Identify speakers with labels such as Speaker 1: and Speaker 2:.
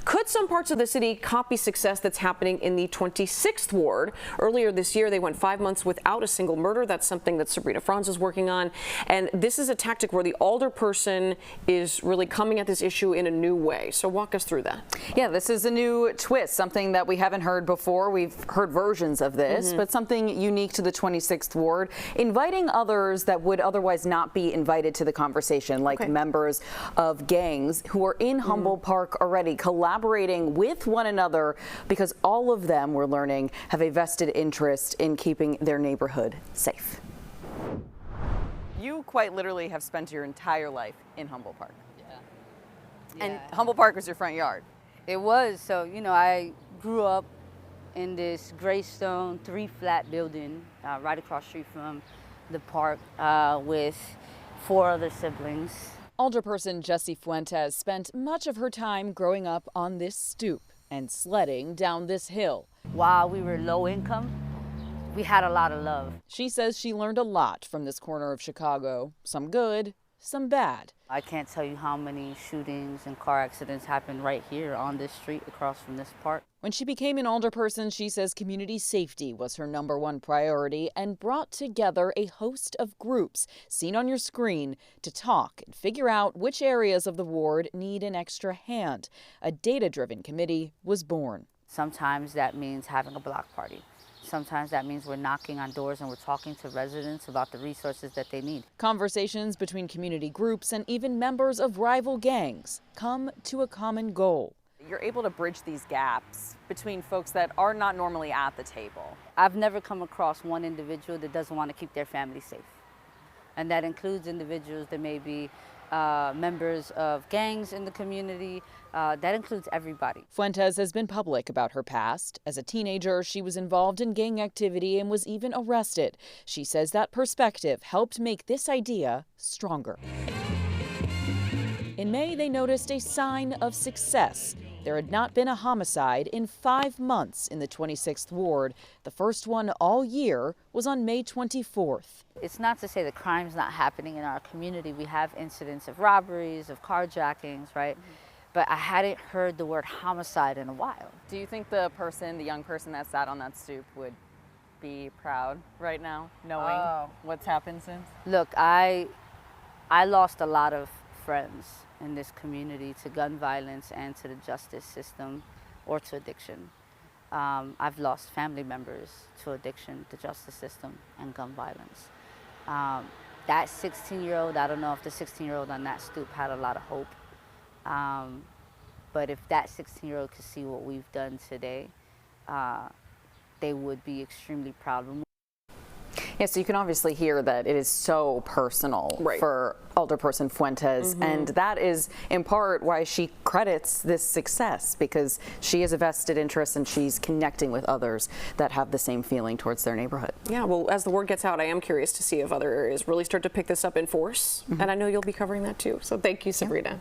Speaker 1: Could some parts of the city copy success that's happening in the 26th ward? Earlier this year, they went 5 months without a single murder. That's something that Sabrina Franza is working on. And this is a tactic where the alderperson is really coming at this issue in a new way. So walk us through that.
Speaker 2: Yeah, this is a new twist, something that we haven't heard before. We've heard versions of this, but something unique to the 26th ward, inviting others that would otherwise not be invited to the conversation, like members of gangs who are in Humboldt Park already, collaborating with one another because all of them, we're learning, have a vested interest in keeping their neighborhood safe. You quite literally have spent your entire life in Humboldt Park. And Humboldt Park was your front yard.
Speaker 3: It was. So, you know, I grew up in this gray stone 3-flat building right across the street from the park with 4 other siblings.
Speaker 2: Alderperson Jessie Fuentes spent much of her time growing up on this stoop and sledding down this hill.
Speaker 3: While we were low income, we had a lot of love.
Speaker 2: She says she learned a lot from this corner of Chicago, some good, some bad.
Speaker 3: I can't tell you how many shootings and car accidents happened right here on this street across from this park.
Speaker 2: When she became an alderperson, she says community safety was her #1 priority and brought together a host of groups seen on your screen to talk and figure out which areas of the ward need an extra hand. A data-driven committee was born.
Speaker 3: Sometimes that means having a block party. Sometimes that means we're knocking on doors and we're talking to residents about the resources that they need.
Speaker 2: Conversations between community groups and even members of rival gangs come to a common goal. You're able to bridge these gaps between folks that are not normally at the table.
Speaker 3: I've never come across one individual that doesn't want to keep their family safe. And that includes individuals that may be members of gangs in the community. That includes everybody.
Speaker 2: Fuentes has been public about her past. As a teenager, she was involved in gang activity and was even arrested. She says that perspective helped make this idea stronger. In May, they noticed a sign of success. There had not been a homicide in 5 months in the 26th ward. The first one all year was on May 24th.
Speaker 3: It's not to say that crime's not happening in our community. We have incidents of robberies, of carjackings, right? But I hadn't heard the word homicide in a while.
Speaker 2: Do you think the young person that sat on that stoop would be proud right now, knowing what's happened since?
Speaker 3: Look, I lost a lot of friends in this community to gun violence and to the justice system or to addiction. I've lost family members to addiction, the justice system, and gun violence. That 16-year-old, I don't know if the 16-year-old on that stoop had a lot of hope. But if that 16-year-old could see what we've done today, they would be extremely proud.
Speaker 2: Yeah, so you can obviously hear that it is so personal for Alderperson Fuentes, and that is in part why she credits this success, because she has a vested interest and she's connecting with others that have the same feeling towards their neighborhood.
Speaker 1: Yeah, well, as the word gets out, I am curious to see if other areas really start to pick this up in force, and I know you'll be covering that too. So thank you, Sabrina.